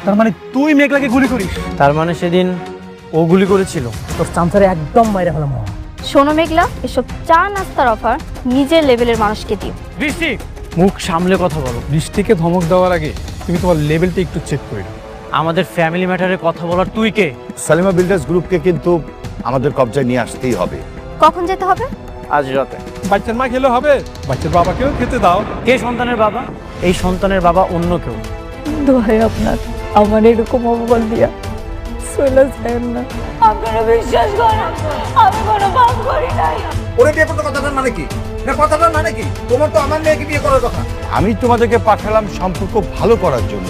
তার মানে তুই মেঘলাকে গুলি করিস? তার মানে সেদিন ও গুলি করেছিল। তোর চামচারে একদম মাইরে ফেলাম। শোনো মেঘলা, এসব চা নাস্তার অফার নিজের লেভেলের মানুষকে দিও। বৃষ্টি, মুখ সামলে কথা বলো। বৃষ্টিকে ধমক দেওয়ার আগে তুমি তোমার লেভেলটা একটু চেক করে নাও। আমাদের ফ্যামিলি ম্যাটারে কথা বলার তুই কে? সালিমা বিল্ডার্স গ্রুপকে কিন্তু আমাদের কবজায় নিয়ে আসতেই হবে। কখন যেতে হবে? আজ রাতে। বাচ্চার মা খেলে হবে, বাচ্চার বাবাকেও খেতে দাও। কে সন্তানের বাবা? এই সন্তানের বাবা অন্য কেউ। দোহাই আপনার, আমার এরকম অপমান দিয়া চলে যায় না। আপনারা বিশ্বাস করেন, আমি কোনো পাপ করি নাই। ওরে বিয়ে করতে কথাটার মানে কি? না কথাটার মানে কি? তোমার তো আমার মেয়েকে বিয়ে করার কথা। আমি তোমাদেরকে পাঠালাম সম্পর্ক ভালো করার জন্য।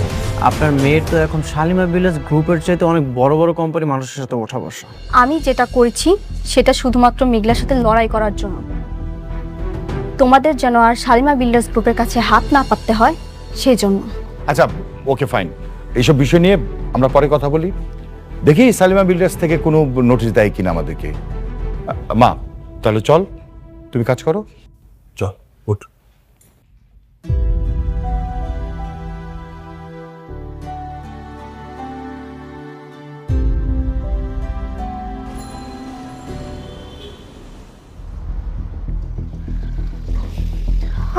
আপনার মেয়ের তো এখন শালিমা ভিলেজ গ্রুপের চাইতে অনেক বড় বড় কোম্পানি মানুষের সাথে ওঠা বসা। আমি যেটা করেছি সেটা শুধুমাত্র মেঘলার সাথে লড়াই করার জন্য। তোমাদের যেন আর শালিমা বিল্ডার্স গ্রুপের কাছে হাত না পাততে হয় সেই জন্য। আচ্ছা, ওকে ফাইন। এইসব বিষয় নিয়ে আমরা পরে কথা বলি। দেখি সালিমা বিল্ডার্স থেকে কোনো নোটিশ দেয় কিনা আমাদেরকে। মা, তাহলে চল, তুমি কাজ করো। চল, উঠ।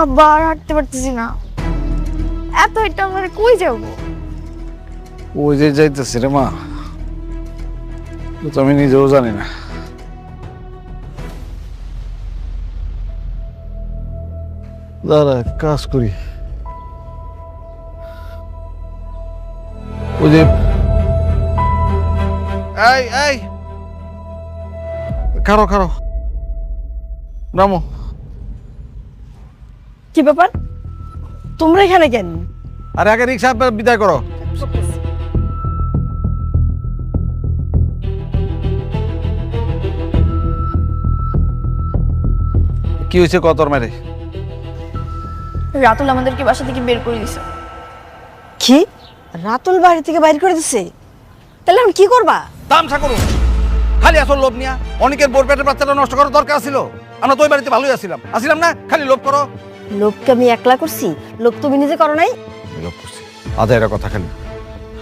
আবার হাঁটতে পারতেছি না, এত এটা আমরা কই যাবো? ওই যে যাইতেছি রে মা, তো আমি নিজেও জানি না। দাঁড়া, কাজ করি। ওই যে এই খারো খারো, নামো। কি ব্যাপার, তোমরা এখানে কেন? আরে আগে রিক্সা বিদায় করো। কি হয়েছে কতর মেরে? রাতুল আমাদেরকে বাসা থেকে বের করে দিছে। কি? রাতুল বাড়ি থেকে বাইর করে দিছে? তাহলে এখন কি করবা? তামসা করুন, খালি আসল লোভ নিয়া অনেকের বোর পেটের বাচ্চাটা নষ্ট করার দরকার ছিল। আমরা তো ওই বাড়িতে ভালোই আসছিলাম না, খালি লোভ করো। লোককে আমি একলা করছি, লোক তুমি নিজে করো নাই? লোভ করছি আধা এরা কথা, খালি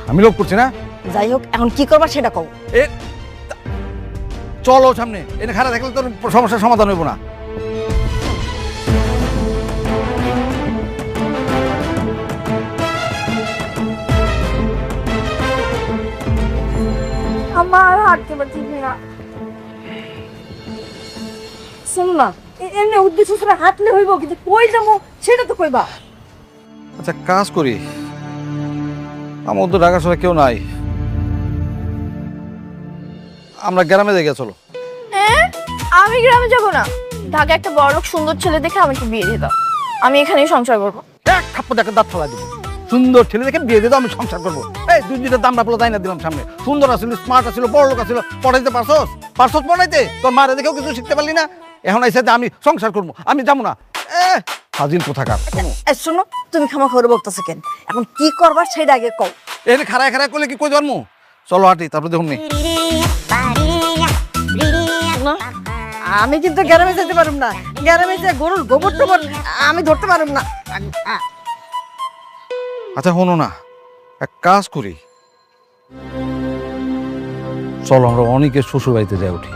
আমি লোভ করছি না। যাই হোক, এখন কি করবা সেটা কও। এ চলো সামনে, এনে খারাপ দেখলে তোর সমস্যার সমাধান হইব না। আমার হাঁটতে পারছি না। শোনো না, এমনি উদ্দেশ্য ছাড়া হাঁটলে হইব, কিন্তু কই যাবো সেটা তো কইবা। আচ্ছা কাজ করি, আমার তো ঢাকা শহরে কেউ নাই, আমরা গ্রামে দেখে চলো। আমি গ্রামে যাব না, ঢাকা একটা বড়লোক সুন্দর ছেলে দেখে আমাকে বিয়ে দিয়ে দাও, আমি এখানেই সংসার করবো। এক থাপ্পড় দেখে দাঁত ফেলা দিব। সুন্দর ছেলে দেখে বিয়ে দিয়ে দাও, আমি সংসার করবো। এই দুই দুইটা দাম রাখলো তাই না দিলাম সামনে। সুন্দর আসছিল, স্মার্ট আসছিল, বড় লোক আসছিল, পড়াইতে পারছস পড়াইতে? তোর মারে দেখেও কিছু শিখতে পারলি না। এখন আইসা আমি সংসার করবো, আমি যাবো না। হাজির কোথাকার। শোনো, তুমি খামা খবর বলতেছো কেন? এখন কি করবার সেটা আগে কও। এখানে খাড়ায় খাড়ায় করলে কি কই জন্ম? চলো হাঁটি, তারপরে দেখুন নি। আমি কিন্তু গ্রামে যেতে পারুম না, গ্রামে যে গরুর গোবর টোবর আমি ধরতে পারুম না। আচ্ছা শোনো না, এক কাজ করি, চলো আমরা অনেকের শ্বশুর বাড়িতে যাই উঠি।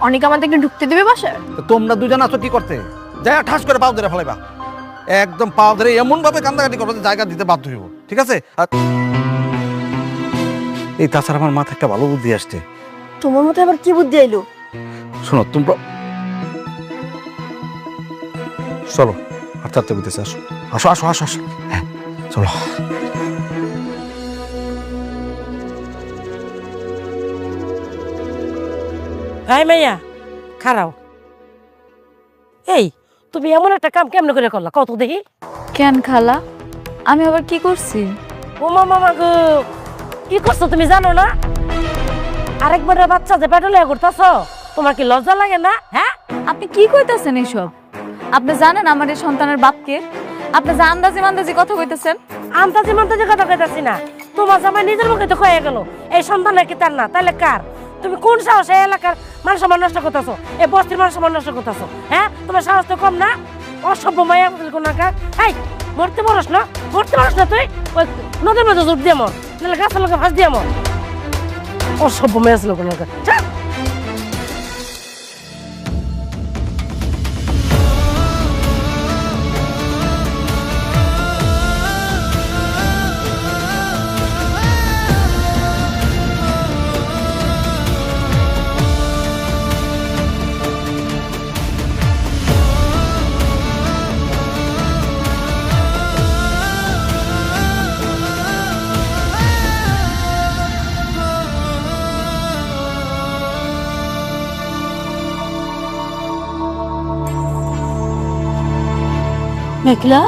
অনেক আমাদেরকে ঢুকতে দেবে বাসায়? তোমরা দুজন আছো কি করতে? যাই ঠাস করে পাও ধরে ফেলাইবা, একদম পাও ধরে এমন ভাবে কান্দাকাটি করবো যে জায়গা দিতে বাধ্য হইব, ঠিক আছে? আর এই তাছাড়া আমার মাথায় একটা ভালো বুদ্ধি আসছে। তোমার মতো আবার কি বুদ্ধি আইলো? শোনো তোমরা, চলো হাঁটতে হাঁটতে বুঝতেছে, আসো আসো আসো আসো আসো, হ্যাঁ চলো। এই মাইয়া খারাও, এই তুমি এমন একটা কাম কেমনে করে করলা কত দেখি? কেন খালা, আমি আবার কি করছি? ও মামা গো, কি করছো তুমি জানো না? আরেকবার বাচ্চা যে পেটলে করতেছ, তোমার কি লজ্জা লাগে না? হ্যাঁ, আপনি কি কইতাছেন এইসব? আপনি জানেন আমার এই সন্তানের বাপকে? আপনি যে আন্দাজি মান্দাজি কথা কইতেছেন। আন্তাজি মান্তাজি কথা কইতাছি না, তোমার জামাই নিজের মুখে তো কয়ে গেল এই সন্তানের কি তার না, তাহলে কার? তুমি কোন সাহসে এলাকার মান সম্মান নষ্ট করতেছো, এই বস্তির মান সম্মান নষ্ট করতেছো? হ্যাঁ, তোমার সাহস তো কম না? অসভ্য মায়া কোন এই মরতে পারস না তুই? ওই নদীর মধ্যে জোর দিয়ে মর। নাহলে গাছের লোকে ফাঁস দিয়ে আমার অসভ্য মেয়ে আছে লোকের লোকে মেঘলা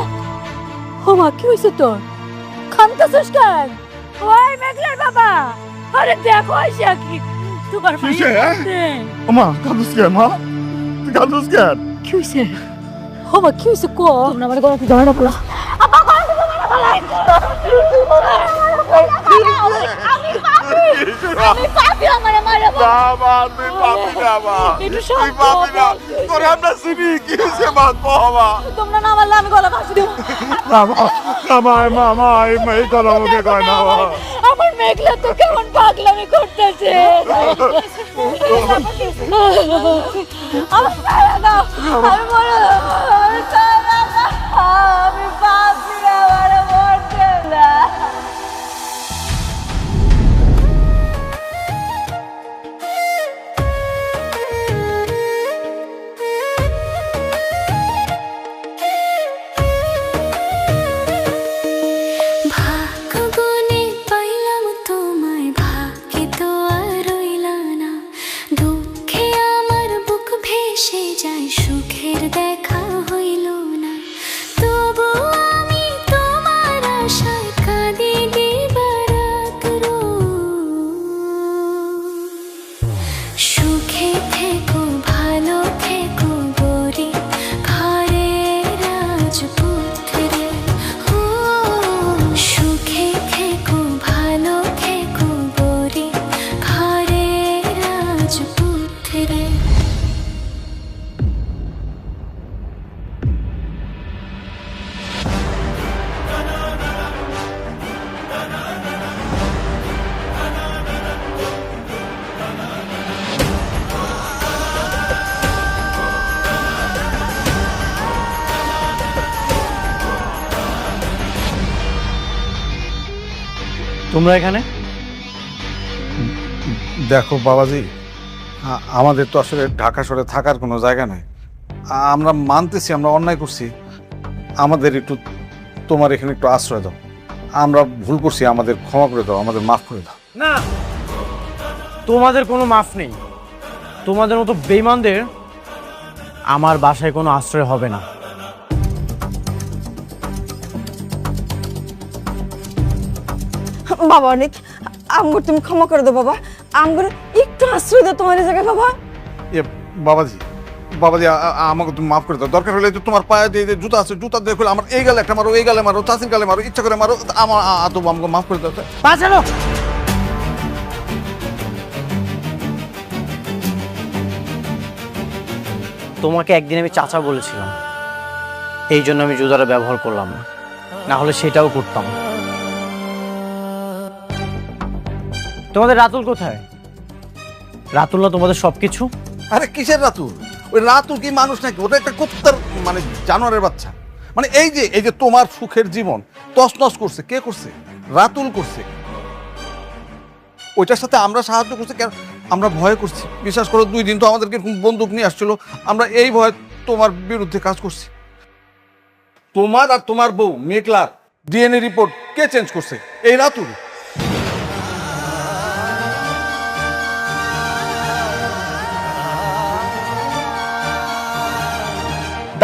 ও মা কি হয়েছে তোর খান্তাছিস কেন ওই মেঘলার বাবা আরে দেখো আইসা কি তোমার মা কাঁদুস কেন মা তুই কাঁদুস কেন কি হয়েছে ও মা কি হয়েছে কো তোমরা আমার গলা থেকে ধরে পড়া আমি পাপি আমার মারা বাবা তুই পাপি না মা তুই পাপি না তোরে আমরা চিনি কি হয়েছে মা বাবা তোমরা না মারলে আমি গলা ফাঁসি দেব মামা এই কথা মুখে কয় না মা আমার মেঘলা তো কেমন পাগলামি করতেছে আমার ছায়া দাও আমি মরে যাবো আমি ছায়া দাও আমি পাপি আমার মরতে না ভাগ্যগুনে পাইলাম তোমায় ভাগ্যে তো আর রইলা না দুঃখে আমার বুক ভেসে যায় সুখের দেখা হইল না তবু আমি তোমার আশায় কাঁদি দিবারাত সুখে থেকো ভালো থেকো গরিব ঘরের রাজপুত্রে ও সুখে থেকো ভালো থেকো গরিব ঘরের রাজপুত্রে তোমরা এখানে দেখো বাবাজি আমাদের তো আসলে ঢাকা শহরে থাকার কোনো জায়গা নাই আমরা মানতেছি আমরা অন্যায় করছি আমাদের একটু তোমার এখানে একটু আশ্রয় দাও আমরা ভুল করছি আমাদের ক্ষমা করে দাও আমাদের মাফ করে দাও না তোমাদের কোনো মাফ নেই তোমাদের মতো বেঈমানদের আমার বাসায় কোনো আশ্রয় হবে না বাবা অনেক আমগর তুমি ক্ষমা করে দাও বাবা আমগর একটু আশ্রয় দাও তোমার এই জায়গায় বাবা এ বাবাজি বাবাজি আমাকে তুমি মাফ করে দাও দরকার হলে তো তোমার পায়ে দিয়ে জুতা আছে জুতা দিয়ে খুলে আমার এই গালে একটা মারো এই গালে মারো চাষির গালে মারো ইচ্ছা করে মারো আমার তো আমাকে মাফ করে দাও বাঁচালো তোমাকে একদিন আমি চাচা বলেছিলাম এই জন্য আমি জুতাটা ব্যবহার করলাম না না হলে সেটাও করতাম তোমাদের রাতুল কোথায় রাতুল না তোমাদের সবকিছু আরে কিসের রাতুল ওই রাতুল কি মানুষ নাকি ওটা একটা কুত্তার মানে জানোয়ারের বাচ্চা মানে এই যে তোমার সুখের জীবন তছনছ করছে কে করছে রাতুল করছে ওইটার সাথে আমরা সাহায্য করছি কেন আমরা ভয় করছি বিশ্বাস করো 2 দিন তো আমাদেরকে বন্দুক নিয়ে আসছিল আমরা এই ভয়ে তোমার বিরুদ্ধে কাজ করছি তোমার আর তোমার বউ মেঘলার ডিএনএ রিপোর্ট কে চেঞ্জ করছে এই রাতুল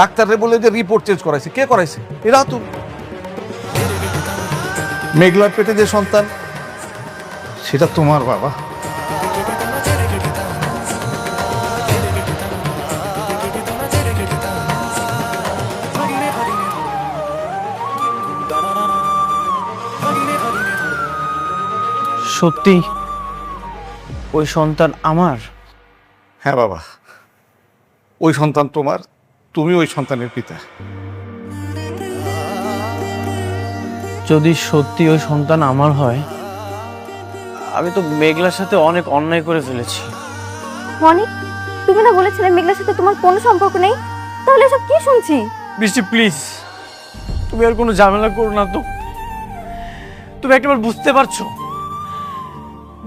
ডাক্তাররে বলে যে রিপোর্ট চেঞ্জ করাইছে কে করাইছে এ রাতুল মেঘলার পেটে যে সন্তান সেটা তোমার বাবা সত্যি ওই সন্তান আমার হ্যাঁ বাবা ওই সন্তান তোমার তুমি ওই সন্তানের পিতা যদি সত্যি ওই সন্তান আমার হয় আমি তো মেঘলার সাথে অনেক অন্যায় করে ফেলেছি। অনেক, তুমি না বলেছিলে মেঘলার সাথে তোমার কোনো সম্পর্ক নেই, তাহলে এসব কি শুনছি? বৃষ্টি প্লিজ, তুমি আর কোনো ঝামেলা করো না তো। তুমি একবার বুঝতে পারছো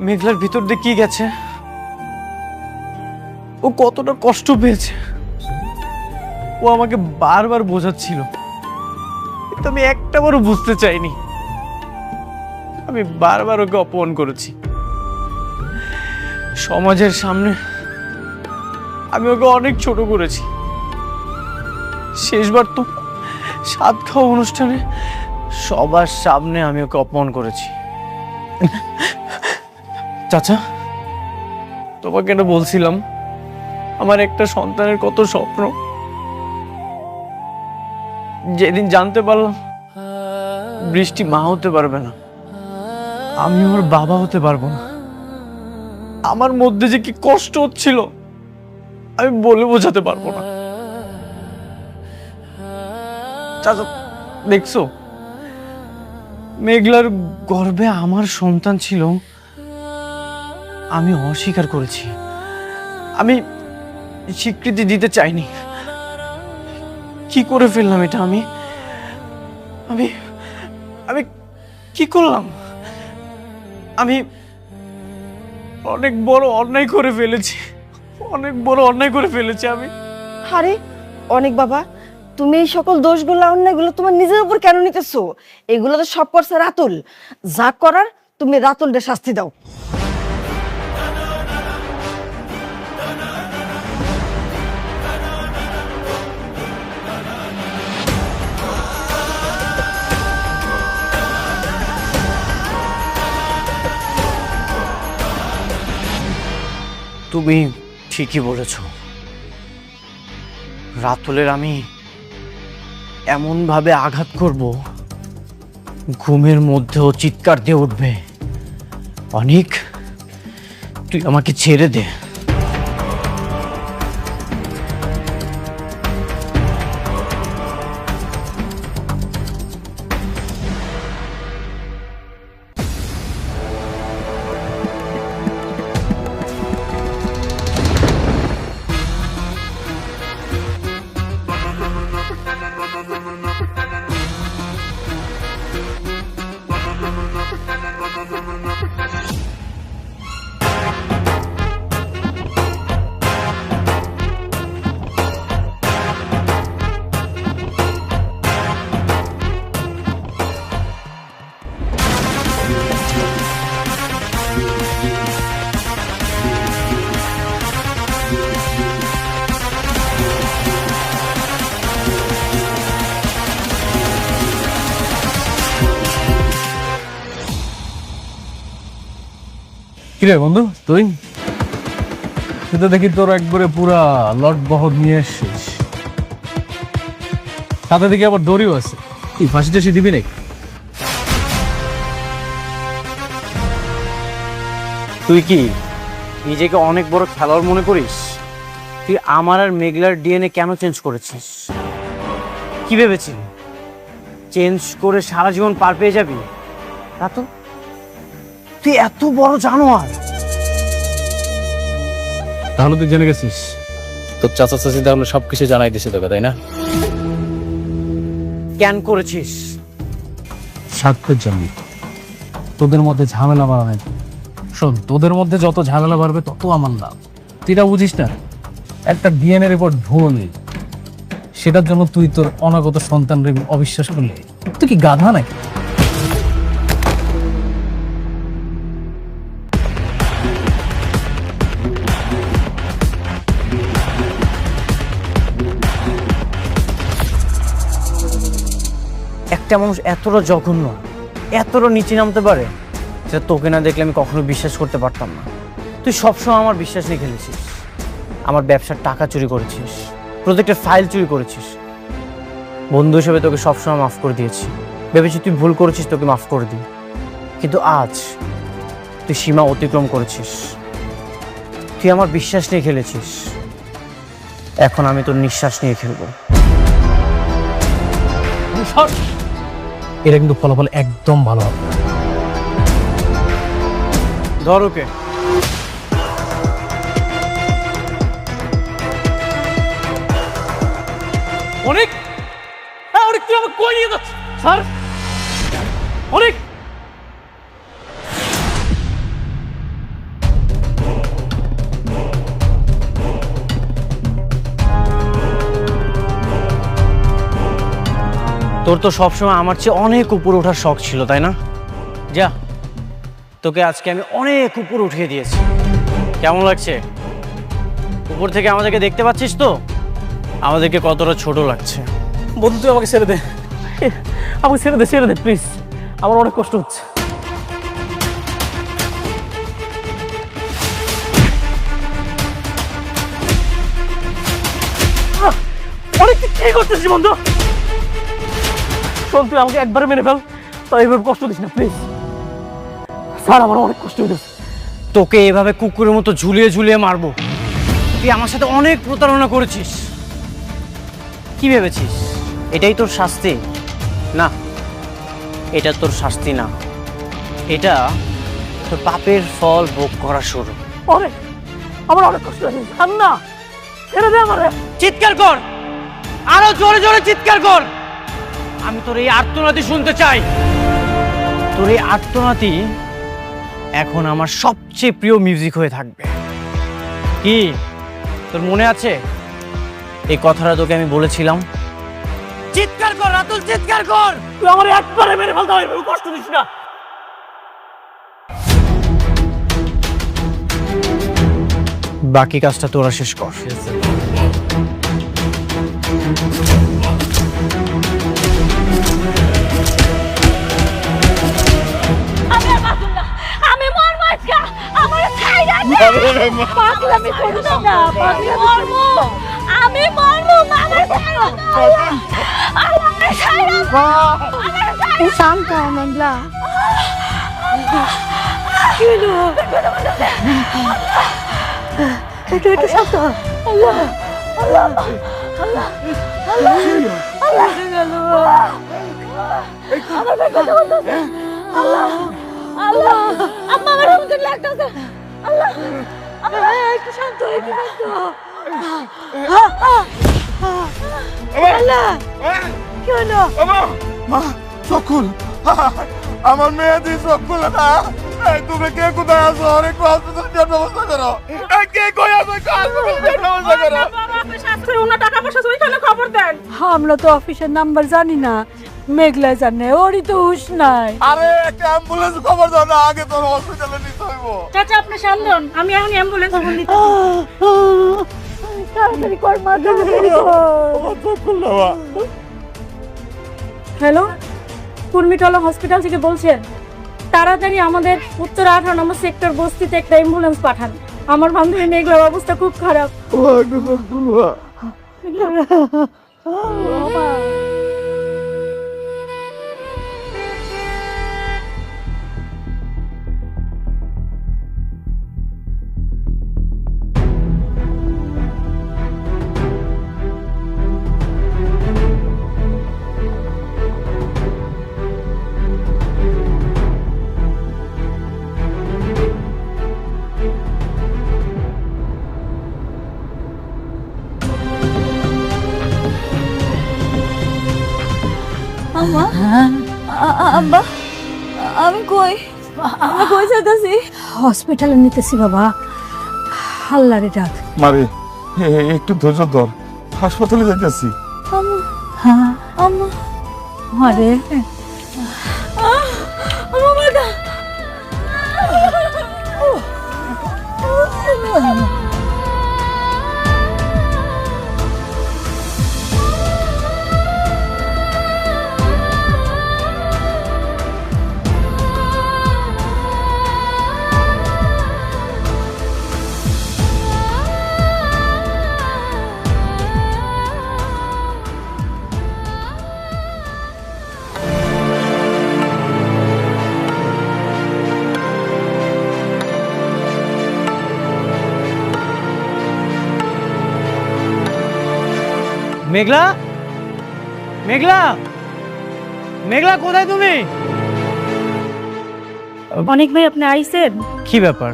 মেঘলার ভিতর দিয়ে কি গেছে, ও কতটা কষ্ট পেয়েছে। ও আমাকে বারবার বোঝাচ্ছিল, কিন্তু আমি একটাবারও বুঝতে চাইনি। আমি বারবার ওকে অপমান করেছি সমাজের সামনে, আমি ওকে অনেক ছোট করেছি। শেষবার তো সাত খাওয়া অনুষ্ঠানে সবার সামনে আমি ওকে অপমান করেছি। চাচা, তোমাকে না বলছিলাম আমার একটা সন্তানের কত স্বপ্ন, যেদিন জানতে পারলাম বৃষ্টি মা হতে পারবে না, আমি ওর বাবা হতে পারবো না, আমার মধ্যে যে কি কষ্ট হচ্ছিল আমি বলে বোঝাতে পারবো না। চাচা দেখছো, মেঘলার গর্ভে আমার সন্তান ছিল, আমি অস্বীকার করেছি, আমি স্বীকৃতি দিতে চাইনি। কি করে ফেললাম এটা? আমি আমি আমি কি করলাম? আমি অনেক বড় অন্যায় করে ফেলেছি, অনেক বড় অন্যায় করে ফেলেছি আমি। আরে অনেক বাবা, তুমি এই সকল দোষগুলো অন্যায়গুলো তোমার নিজের উপর কেন নিতেছো? এগুলো তো সব করছে রাতুল। যা করার তুমি রাতুলকে শাস্তি দাও। তুমি ঠিকই বলেছ, রাতুলের আমি এমন ভাবে আঘাত করব ঘুমের মধ্যেও চিৎকার দিয়ে উঠবে, অনেক তুই আমাকে ছেড়ে দে। কিরে বন্ধু, তুই তো দেখি তোর একবারে পুরা লট বহর নিয়ে এসছিস, সাথে দেখি আবার দড়িও আছে। কি ফাঁসি টাসি দিবি নাকি? তুই কি নিজেকে অনেক বড় খেলোয়াড় মনে করিস? তুই আমার আর মেঘলার ডিএনএ কেন চেঞ্জ করেছিস? কি ভেবেছিলি চেঞ্জ করে সারা জীবন পার পেয়ে যাবি? তা তো তুই এত বড় জানোয়ার। তাহলে তুই জেনে গেছিস তোর চাচা চাচি তাহলে সবকিছু জানাই দিছে তোকে, তাই না? কেন করেছিস? স্বার্থের জন্য, তোদের মধ্যে ঝামেলা বাড়ানো। শোন, তোদের মধ্যে যত ঝামেলা বাড়বে তত আমার লাভ। তুই এটা বুঝিস না? একটা ডিএনএ রিপোর্ট ভুল, সেটার জন্য তুই তোর অনাগত সন্তানকে অবিশ্বাস করলি? তুই কি গাধা নাকি? একটা মানুষ এতটা জঘন্য, এতটা নিচে নামতে পারে, সেটা তোকে না দেখলে আমি কখনো বিশ্বাস করতে পারতাম না। তুই সবসময় আমার বিশ্বাস নিয়ে খেলেছিস, আমার ব্যবসার টাকা চুরি করেছিস, প্রজেক্টের ফাইল চুরি করেছিস। বন্ধু হিসেবে তোকে সবসময় মাফ করে দিয়েছি, ভেবেছি তুই ভুল করেছিস, তোকে মাফ করে দিই। কিন্তু আজ তুই সীমা অতিক্রম করেছিস, তুই আমার বিশ্বাস নিয়ে খেলেছিস, এখন আমি তোর নিঃশ্বাস নিয়ে খেলবো। এটা কিন্তু ফলাফল একদম ভালো হবে। ধর ওকে। অনেক অনেক তুই আমাকে কই নিয়ে যাচ্ছিস স্যার? অনেক তোর তো সবসময় আমার চেয়ে অনেক উপরে ওঠার শখ ছিল, তাই না? যা, তোকে আজকে আমি অনেক উপরে উঠিয়ে দিয়েছি। কেমন লাগছে? উপর থেকে আমাদেরকে দেখতে পাচ্ছিস তো আমাদেরকে কতটা ছোট লাগছে। বন্ধু তুই আমাকে ছেড়ে দে, আমাকে ছেড়ে দে প্লিজ, আমার অনেক কষ্ট হচ্ছে। অনেক কি করতেছিস বন্ধু? শোন, তুই আমাকে একবারে মেরে ফেল, তাই এভাবে কষ্ট দিস না প্লিজ। স্যার আমার অনেক কষ্ট হয়ে গেছে। তোকে এভাবে কুকুরের মতো ঝুলিয়ে ঝুলিয়ে মারবো? তুই আমার সাথে অনেক প্রতারণা করেছিস। কি ভেবেছিস এটাই তোর শাস্তি? না, এটা তোর শাস্তি না, এটা তোর পাপের ফল ভোগ করা শুরু। অনেক, আমার অনেক কষ্ট হয়েছে। ছাড় না, ছেড়ে দে আমারে। চিৎকার কর, আরো জোরে জোরে চিৎকার কর। আমি তোর এই আর্তনাদি শুনতে চাই। তোর এই আর্তনাদি এখন আমার সবচেয়ে প্রিয় মিউজিক হয়ে থাকবে। কি তোর মনে আছে এই কথাটা তোকে আমি বলেছিলাম? চিৎকার কর রাতুল, চিৎকার কর। তুই আমার একবারে মেরে ফেলতে হবে, কষ্ট দিস না। বাকি কাজটা তোরা শেষ কর। আমি মরবো আজকে, আমার ছাইরা দে। পাগলামি করিস না, পাগলামি মরবো, আমি মরবো, আমার ছাইরা দে। আমার ছাইরা দে। শান্ত হ মেঘলা। কি হলো? একটু শান্ত হ। আল্লাহ আল্লাহ আল্লাহ আল্লাহ আল্লাহ গেল। আমার কথা বলতেছে। আল্লাহ আল্লাহ, আম্মা আমার হুমকি লাগতেছে। আল্লাহ আল্লাহ, একটু শান্ত হ, একটু শান্ত হ। আল্লাহ কি হলো? মা চকুল, আমার মেয়ে দিয়ে চোখ খুলে না। তুমি কে কোথায় আছো? অনেক হসপিটাল ব্যবস্থা করো। কে কই আছো? হসপিটাল ব্যবস্থা করো। আমরা তো অফিসের নাম্বার জানি না, মেঘলা জানে, ওরই তো হুশ নাই। আরে একটা অ্যাম্বুলেন্স খবর দাও না, আগে তোর হসপিটালে নিতে হইব। চাচা আপনি সামলান, আমি এখন অ্যাম্বুলেন্স ফোন দিতে। তাড়াতাড়ি কর মা, তাড়াতাড়ি কর। হ্যালো, কুর্মিটলা হসপিটাল থেকে বলছেন? তাড়াতাড়ি আমাদের উত্তর 18 নম্বর সেক্টর বস্তিতে একটা অ্যাম্বুলেন্স পাঠান। আমার বান্ধবী মেঘলার অবস্থা খুব খারাপ। আম্মা, আব্বা, আমি কই যেতেছি? হসপিটালে নিতেছি বাবা, আল্লাহরে ডাক। মারে একটু ধৈর্য ধর, হাসপাতালে যাইতেছি। হ্যাঁ আম্মা, মারে মেঘলা, মেঘলা, মেঘলা কোথায় তুমি? অনেক ভাই আপনি আইছেন? কি ব্যাপার,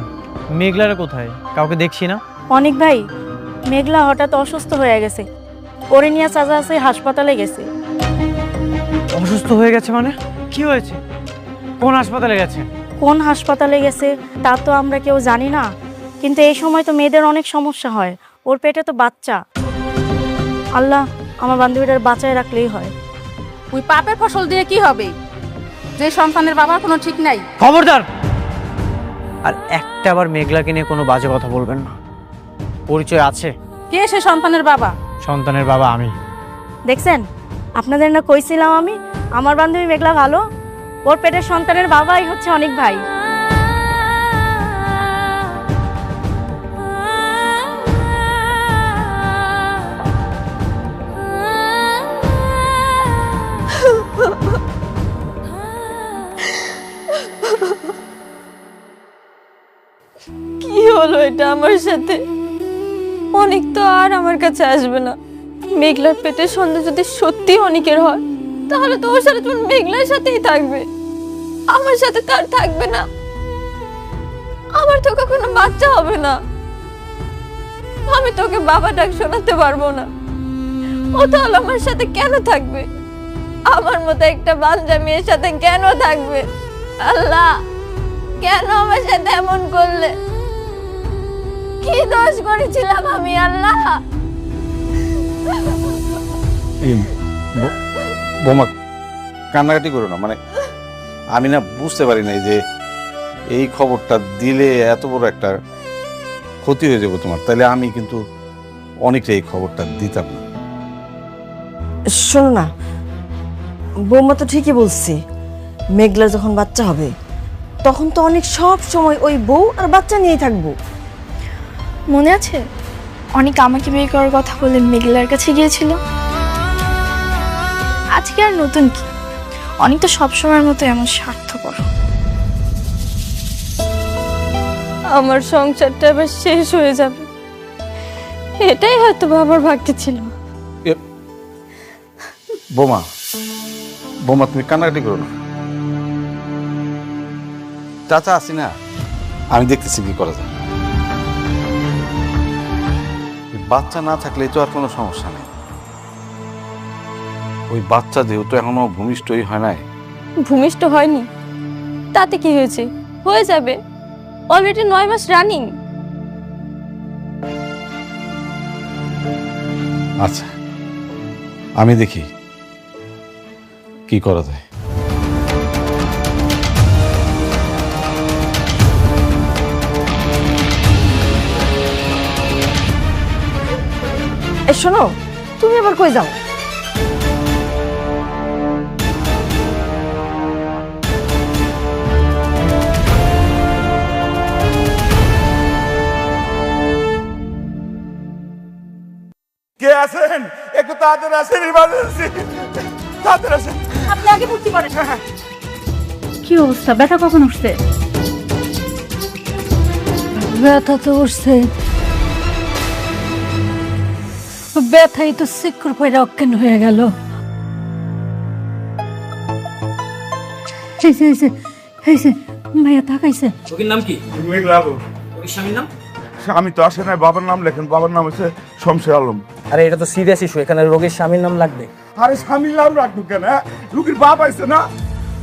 মেঘলারা কোথায়? কাউকে দেখছি না। অনেক ভাই, মেঘলা হঠাৎ অসুস্থ হয়ে গেছে, ওরে নিয়ে চাচা আছে হাসপাতালে গেছে। অসুস্থ হয়ে গেছে মানে? কি হয়েছে? কোন হাসপাতালে গেছে? কোন হাসপাতালে গেছে তা তো আমরা কেউ জানি না, কিন্তু এই সময় তো মেয়েদের অনেক সমস্যা হয়। ওর পেটে তো বাচ্চা। আল্লাহ আমার বান্ধবীটার বাঁচায় রাখলেই হয়। ওই পাপের ফসল দিয়ে কি হবে, যে সন্তানের বাবার কোনো ঠিক নাই। খবরদার! আর একটা আবার মেঘলাকে নিয়ে কোনো বাজে কথা বলবেন না। পরিচয় আছে? কে সে সন্তানের বাবা? সন্তানের বাবা আমি। দেখছেন, আপনাদের না কইছিলাম আমি আমার বান্ধবী মেঘলা ভালো। ওর পেটের সন্তানের বাবাই হচ্ছে অনেক ভাই। কি হলো এটা আমার সাথে? অনেক তো আর আমার কাছে আসবে না। মেঘলার পেটের সন্তান যদি সত্যি অনেকের হয়, তাহলে তো ওর সাথে তোমার মেঘলার সাথেই থাকবে, আমার সাথে তার থাকবে না। আমার তো কখনো বাচ্চা হবে না, আমি তোকে বাবা ডাক শোনাতে পারবো না। ও তাহলে আমার সাথে কেন থাকবে? আমার মতো একটা বাচ্চা মেয়ের সাথে কেন থাকবে? আল্লাহ, কেন আমার সাথে এমন করলে? কি দোষ করেছিলাম আমি আল্লাহ? বোমা, কান্নাকাটি করো না। মানে আমি না বুঝতে পারি নাই যে এই খবরটা দিলে এত বড় একটা ক্ষতি হয়ে যাবে তোমার। তাহলে আমি কিন্তু অনেকটা এই খবরটা দিতাম না। শোনো না, বৌমা তো ঠিকই বলছে, মেঘলা যখন বাচ্চা হবে তখন তো অনেক সব সময় ওই বউ আর বাচ্চা নিয়েই থাকবো। মনে আছে অনেক আমাকে বিয়ে করার কথা বলে মেঘলার কাছে গিয়েছিল? আজকে আর নতুন কি, অনেক তো সবসময়ের মতো এমন স্বার্থপর। আমার সংসারটা এবার শেষ হয়ে যাবে, এটাই হয়তো বাবার ভাগ্যে ছিল। বোমা, বোমা তুমি কান্নাকাটি করো না। চাচা আসি না, আমি দেখতেছি কি করা যায়। বাচ্চা না থাকলে তো আর কোনো সমস্যা নেই। ওই বাচ্চা যেহেতু এখনো ভূমিষ্ঠই হয় নাই। ভূমিষ্ঠ হয়নি তাতে কি হয়েছে? হয়ে যাবে, অলরেডি 9 মাস রানিং। আচ্ছা, আমি দেখি কি করা যায়। এ শোনো, তুমি আবার কই যাও? কে আছেন? একটু তাড়াতাড়ি আসেন, ইমার্জেন্সি, তাড়াতাড়ি আসেন। আপনি আগে ভর্তি করেন। কি অবস্থা? ব্যথা কখন উঠছে? ব্যথা তো উঠছে, ব্যথাই তো শিক্ষর পয়রা অজ্ঞান হয়ে গেল। ভাইয়া তাকাইছে। ওর নাম কি? ওর স্বামীর নাম? আমি তো আসে নাই, বাবার নাম লেখেন। বাবার নাম হচ্ছে শমশের আলম। আরে এটা তো সিরিয়াস ইস্যু, এখানে রোগীর স্বামীর নাম লাগবে। আরে স্বামীর নাম রাখবো কেন? রুগীর বাপ আইছে না।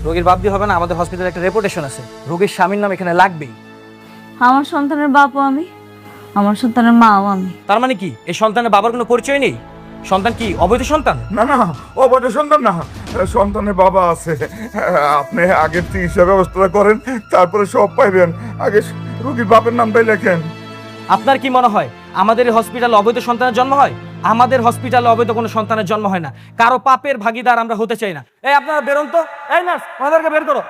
রোগীর বাপ দিয়ে হবে না, আমাদের হসপিটালে একটা রেপুটেশন আছে, রোগীর স্বামীর নাম এখানে লাগবেই। আমার সন্তানের বাপও আমি, আমার সন্তানের মাও আমি। তার মানে কি এই সন্তানের বাবার কোনো পরিচয় নেই? সন্তান কি অবৈধ সন্তান? না না, অবৈধ সন্তান না, সন্তানের বাবা আছে। আপনি আগে চিকিৎসা ব্যবস্থা করেন, তারপরে সব পাইবেন। আগে রুগীর বাপের নামটাই লেখেন। আপনার কি মনে হয় আমাদের এই হসপিটালে অবৈধ সন্তানের জন্ম হয়? আমাদের হসপিটালে অবৈধ কোনো সন্তানের জন্ম হয় না। কারো পাপের ভাগিদার আমরা হতে চাই না। এই আপনারা বেরোন তো। এই নার্স, ওনাদেরকে বের করো।